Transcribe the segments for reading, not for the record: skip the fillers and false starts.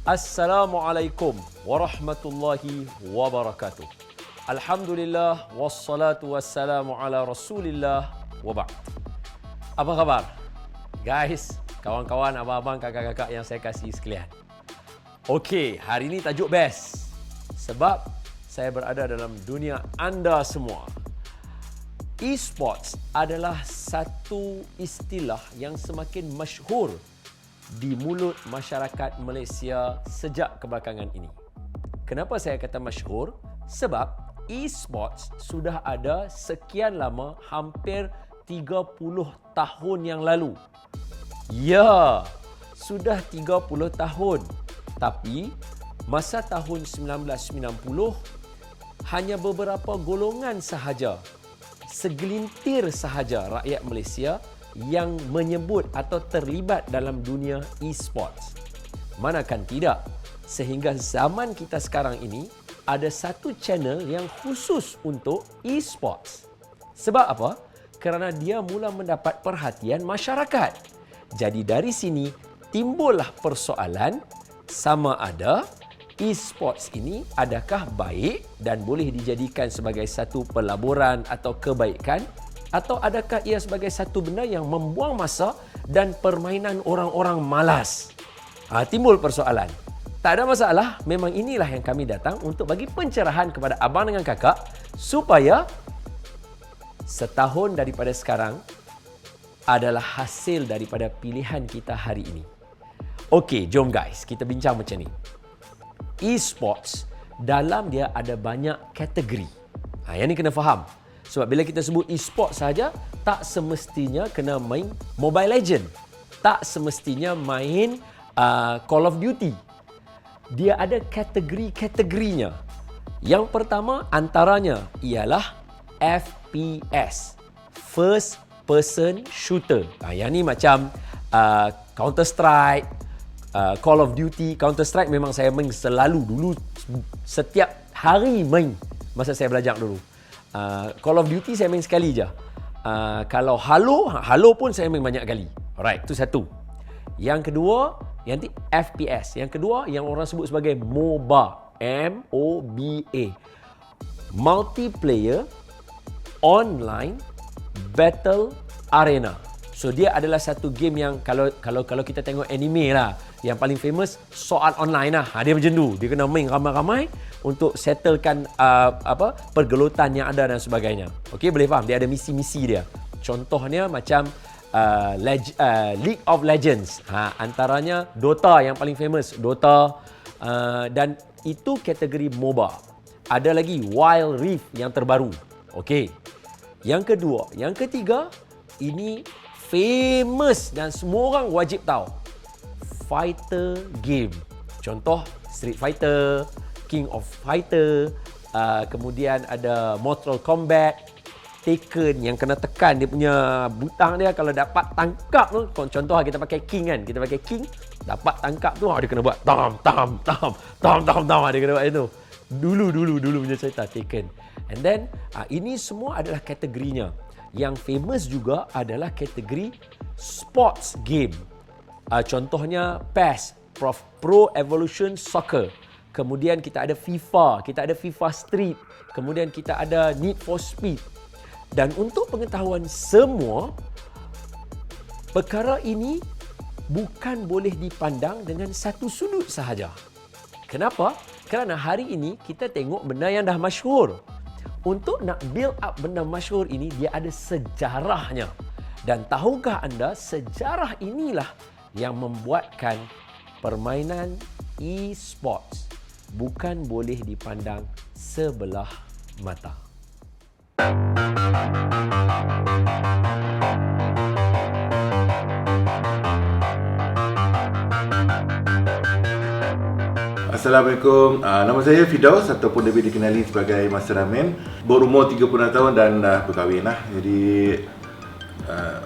Assalamualaikum warahmatullahi wabarakatuh. Alhamdulillah wassalatu wassalamu ala Rasulillah wa ba'd. Apa khabar? Guys, kawan-kawan, abang-abang, kakak-kakak yang saya kasih sekalian. Okey, hari ini tajuk best. Sebab saya berada dalam dunia anda semua. E-sports adalah satu istilah yang semakin masyhur di mulut masyarakat Malaysia sejak kebelakangan ini. Kenapa saya kata masyhur? Sebab e-sports sudah ada sekian lama, hampir 30 tahun yang lalu. Ya, sudah 30 tahun. Tapi masa tahun 1990 hanya beberapa golongan sahaja, segelintir sahaja rakyat Malaysia yang menyebut atau terlibat dalam dunia e-sports. Manakan tidak, sehingga zaman kita sekarang ini ada satu channel yang khusus untuk e-sports. Sebab apa? Kerana dia mula mendapat perhatian masyarakat. Jadi dari sini timbullah persoalan sama ada e-sports ini adakah baik dan boleh dijadikan sebagai satu pelaburan atau kebaikan, atau adakah ia sebagai satu benda yang membuang masa dan permainan orang-orang malas? Timbul persoalan. Tak ada masalah, memang inilah yang kami datang untuk bagi pencerahan kepada abang dengan kakak supaya setahun daripada sekarang adalah hasil daripada pilihan kita hari ini. Okey, jom guys, kita bincang macam ni. E-sports, dalam dia ada banyak kategori. Yang ni kena faham. Sebab bila kita sebut e-sports saja, tak semestinya kena main Mobile Legend. Tak semestinya main Call of Duty. Dia ada kategori-kategorinya. Yang pertama antaranya ialah FPS, First Person Shooter. Yang ni macam Counter-Strike, Call of Duty. Counter-Strike memang saya main selalu dulu, setiap hari main masa saya belajar dulu. Call of Duty saya main sekali je. Kalau Halo pun saya main banyak kali. Alright, itu satu. Yang kedua, yang FPS. Yang kedua yang orang sebut sebagai MOBA. M-O-B-A. Multiplayer Online Battle Arena. So dia adalah satu game yang kalau kita tengok anime lah, yang paling famous Sword Art Online lah. Dia macam tu. Dia kena main ramai-ramai untuk settlekan pergelutan yang ada dan sebagainya. Okey, boleh faham? Dia ada misi-misi dia. Contohnya macam League of Legends. Antaranya Dota yang paling famous, Dota, dan itu kategori MOBA. Ada lagi Wild Rift yang terbaru. Okey. Yang kedua, yang ketiga, ini famous dan semua orang wajib tahu. Fighter game. Contoh Street Fighter, King of Fighter, kemudian ada Mortal Kombat, Taken yang kena tekan dia punya butang dia, kalau dapat tangkap tu, contoh kita pakai King kan, kita pakai King, dapat tangkap tu dia kena buat tam, dia kena buat itu. Dulu punya cerita Taken. And then ini semua adalah kategorinya. Yang famous juga adalah kategori sports game. Contohnya PES, Pro Evolution Soccer. Kemudian kita ada FIFA, kita ada FIFA Street. Kemudian kita ada Need for Speed. Dan untuk pengetahuan semua, perkara ini bukan boleh dipandang dengan satu sudut sahaja. Kenapa? Kerana hari ini kita tengok benda yang dah masyhur. Untuk nak build up benda masyhur ini, dia ada sejarahnya. Dan tahukah anda, sejarah inilah yang membuatkan permainan e-sports bukan boleh dipandang sebelah mata. Assalamualaikum, nama saya Fidaus ataupun lebih dikenali sebagai Master Ramen. Berumur 36 tahun dan dah berkahwin lah. Jadi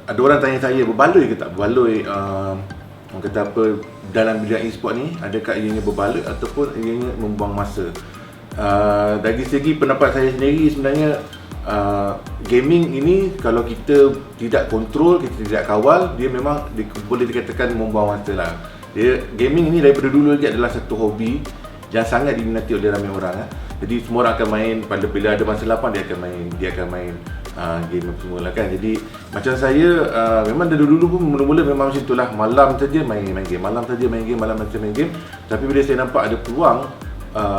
ada orang tanya saya, berbaloi ke tak? Berbaloi, orang kata apa, dalam bidang e-sport ni, adakah ianya berbaloi ataupun ianya membuang masa? Dari segi pendapat saya sendiri, sebenarnya gaming ini kalau kita tidak kontrol, kita tidak kawal, dia memang boleh dikatakan membuang masa lah. Gaming ini daripada dulu lagi adalah satu hobi yang sangat diminati oleh ramai orang. Jadi semua orang akan main, pada bila ada masa lapang dia akan main game semua lah kan. Jadi macam saya memang dari dulu pun mula-mula memang macam itulah, malam saja main game, malam saja main game. Tapi bila saya nampak ada peluang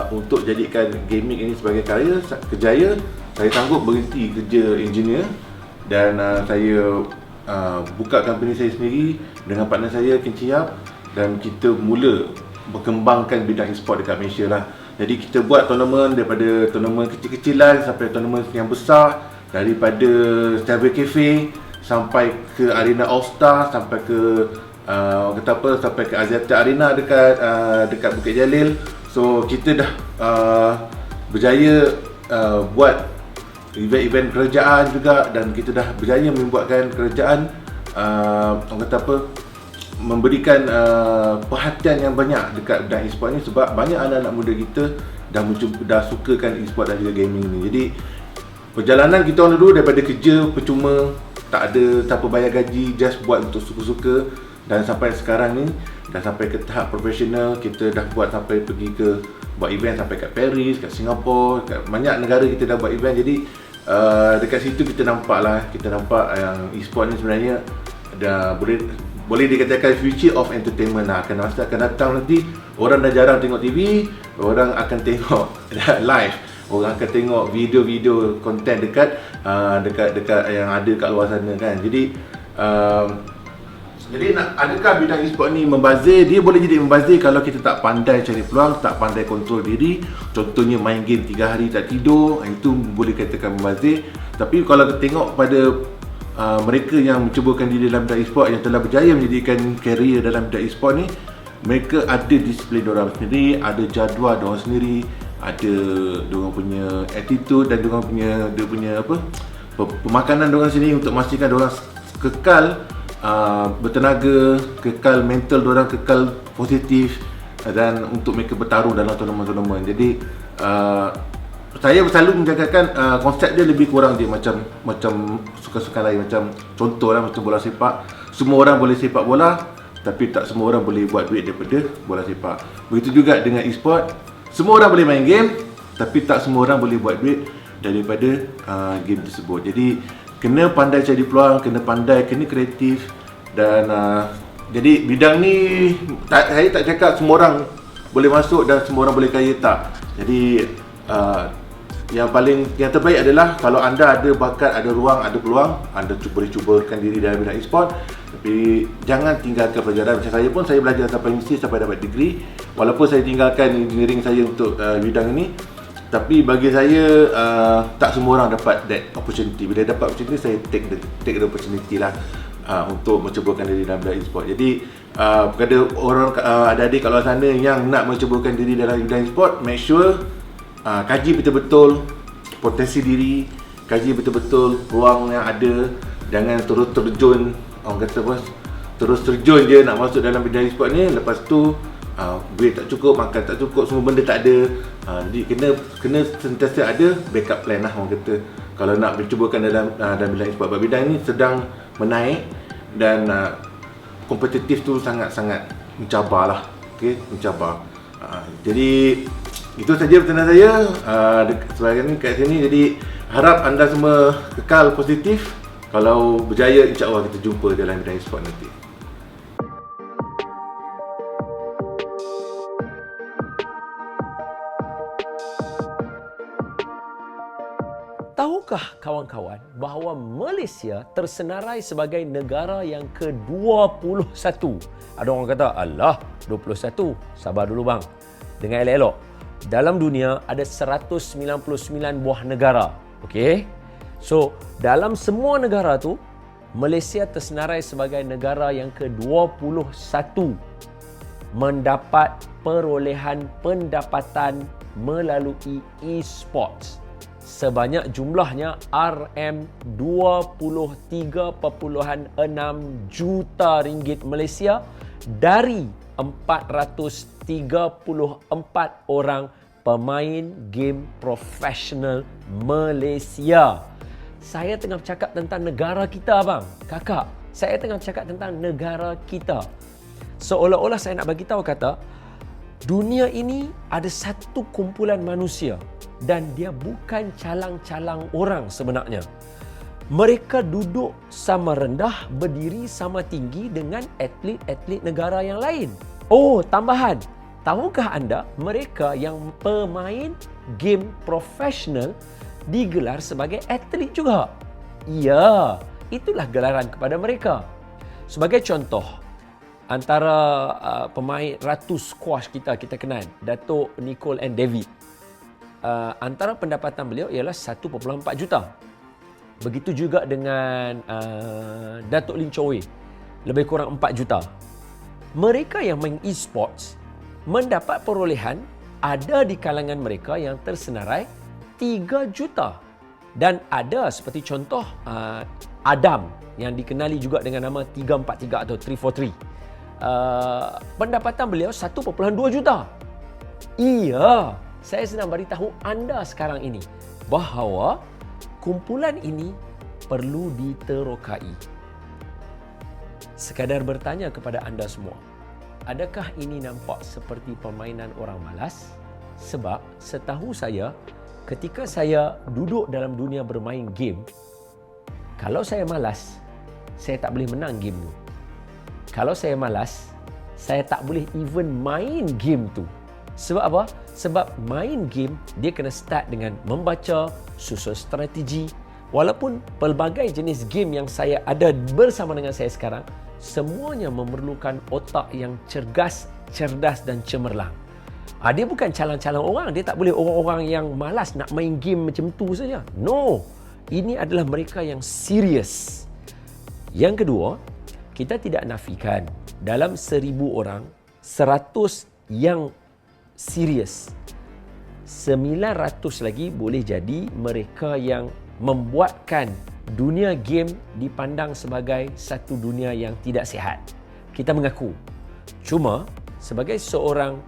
untuk jadikan gaming ini sebagai kerjaya, saya sanggup berhenti kerja engineer dan saya buka company saya sendiri dengan partner saya Kin Chiap, dan kita mula berkembangkan bidang e-sport dekat Malaysia lah. Jadi kita buat tournament, daripada tournament kecil-kecilan sampai tournament yang besar, daripada Cyber Cafe sampai ke Arena All Star, sampai ke sampai ke Axiata Arena dekat Bukit Jalil. So kita dah berjaya buat event-event kerajaan juga, dan kita dah berjaya membuatkan kerajaan memberikan perhatian yang banyak dekat bidang e-sport ni, sebab banyak anak-anak muda kita dah sukakan e-sport dan juga gaming ni. Jadi perjalanan kita orang dulu daripada kerja percuma, tak apa bayar gaji, just buat untuk suka-suka, dan sampai sekarang ni dah sampai ke tahap profesional. Kita dah pergi ke buat event sampai kat Paris, kat Singapura, kat banyak negara kita dah buat event. Jadi dekat situ kita nampak yang e-sport ni sebenarnya dah boleh dikatakan future of entertainment lah. Akan datang nanti, orang dah jarang tengok TV, orang akan tengok live, orang akan tengok video-video konten dekat yang ada kat luar sana kan. Jadi adakah bidang e-sport ni membazir? Dia boleh jadi membazir kalau kita tak pandai cari peluang, tak pandai kontrol diri. Contohnya main game 3 hari tak tidur, itu boleh katakan membazir. Tapi kalau kita tengok pada mereka yang mencubakan diri dalam bidang e-sport, yang telah berjaya menjadikan karier dalam bidang e-sport ni, mereka ada disiplin diorang sendiri, ada jadual diorang sendiri, ada diorang punya attitude, dan diorang punya pemakanan diorang sendiri untuk memastikan diorang kekal bertenaga, kekal mental diorang, kekal positif, dan untuk mereka bertarung dalam tournament-tournament. Jadi saya selalu menjagakan konsep dia lebih kurang dia macam sukan-sukan lain. Macam contohlah macam bola sepak, semua orang boleh sepak bola, tapi tak semua orang boleh buat duit daripada bola sepak. Begitu juga dengan e-sport, semua orang boleh main game, tapi tak semua orang boleh buat duit daripada game tersebut. Jadi kena pandai cari peluang, kena kreatif, dan jadi bidang ni saya tak cakap semua orang boleh masuk dan semua orang boleh kaya, tak. Jadi yang terbaik adalah kalau anda ada bakat, ada ruang, ada peluang, anda boleh cubakan diri dalam bidang e-sport. Tapi jangan tinggalkan pelajaran. Macam saya pun, saya belajar sampai universiti, sampai dapat degree. Walaupun saya tinggalkan engineering saya untuk bidang ini, tapi bagi saya tak semua orang dapat that opportunity. Bila dapat opportunity, saya take the opportunity lah untuk mencubakan diri dalam bidang e-sport. Jadi kepada orang adik-adik kat luar sana yang nak mencubakan diri dalam bidang e-sport, make sure kaji betul-betul potensi diri, kaji betul-betul peluang yang ada. Jangan terus terjun, orang kata terus terjun je nak masuk dalam bidang e-sport ni, lepas tu duit tak cukup, makan tak cukup, semua benda tak ada. Jadi kena sentiasa ada backup plan lah, orang kata, kalau nak mencubakan dalam bidang e-sport. Sebab bidang ni sedang menaik dan kompetitif tu sangat-sangat mencabar lah. Okay, mencabar. Jadi itu saja pertanyaan saya sebagai ni kat sini. Jadi harap anda semua kekal positif. Kalau berjaya, insya-Allah kita jumpa dalam bidang e-sport nanti. Tahukah kawan-kawan bahawa Malaysia tersenarai sebagai negara yang ke-21? Ada orang kata, alah 21, sabar dulu bang. Dengar elok-elok. Dalam dunia ada 199 buah negara. Okey. So, dalam semua negara tu, Malaysia tersenarai sebagai negara yang ke-21 mendapat perolehan pendapatan melalui e-sports. Sebanyak jumlahnya RM23.6 juta ringgit Malaysia dari 434 orang pemain game profesional Malaysia. Saya tengah bercakap tentang negara kita, abang. Kakak, saya tengah bercakap tentang negara kita. Seolah-olah saya nak bagi tahu kata, dunia ini ada satu kumpulan manusia dan dia bukan calang-calang orang sebenarnya. Mereka duduk sama rendah, berdiri sama tinggi dengan atlet-atlet negara yang lain. Oh, tambahan. Tahukah anda, mereka yang pemain game profesional digelar sebagai atlet juga? Ya, itulah gelaran kepada mereka. Sebagai contoh, antara pemain ratu squash kita kenal, Datuk Nicole and David. Antara pendapatan beliau ialah 1.4 juta. Begitu juga dengan Datuk Lin Choi, lebih kurang 4 juta. Mereka yang main e-sports mendapat perolehan ada di kalangan mereka yang tersenarai 3 juta. Dan ada seperti contoh Adam yang dikenali juga dengan nama 343 atau 343. Pendapatan beliau 1.2 juta. Iya, saya sedang beritahu anda sekarang ini bahawa kumpulan ini perlu diterokai. Sekadar bertanya kepada anda semua, adakah ini nampak seperti permainan orang malas? Sebab setahu saya, ketika saya duduk dalam dunia bermain game, kalau saya malas, saya tak boleh menang game tu. Kalau saya malas, saya tak boleh even main game tu. Sebab apa? Sebab main game, dia kena start dengan membaca, susun strategi. Walaupun pelbagai jenis game yang saya ada bersama dengan saya sekarang, semuanya memerlukan otak yang cergas, cerdas dan cemerlang. Dia bukan calang-calang orang. Dia tak boleh orang-orang yang malas nak main game macam tu saja. No. Ini adalah mereka yang serius. Yang kedua, kita tidak nafikan dalam 1,000 orang, 100 yang serius. 900 lagi boleh jadi mereka yang membuatkan dunia game dipandang sebagai satu dunia yang tidak sihat. Kita mengaku. Cuma sebagai seorang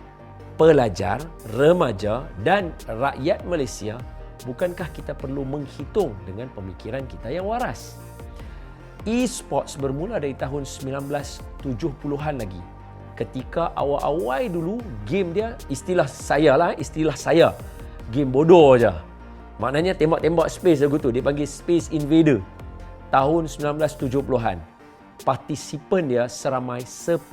pelajar, remaja dan rakyat Malaysia, bukankah kita perlu menghitung dengan pemikiran kita yang waras? E-sports bermula dari tahun 1970-an lagi. Ketika awal-awal dulu, game dia, istilah saya, game bodoh aja. Maknanya tembak-tembak space lagu tu, dia panggil Space Invader. Tahun 1970-an. Partisipan dia seramai 10,000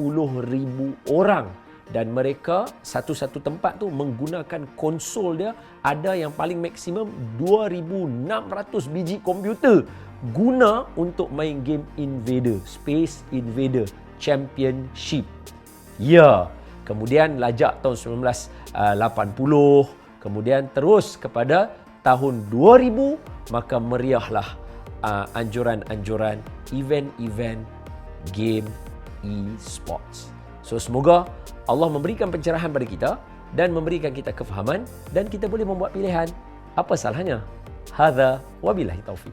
orang. Dan mereka satu-satu tempat tu menggunakan konsol dia, ada yang paling maksimum 2,600 biji komputer guna untuk main game Invader, Space Invader Championship. Ya, kemudian lajak tahun 1980, kemudian terus kepada tahun 2000, maka meriahlah anjuran-anjuran event-event game e-sports. So semoga Allah memberikan pencerahan pada kita dan memberikan kita kefahaman dan kita boleh membuat pilihan. Apa salahnya? Hadza wabillahi taufiq.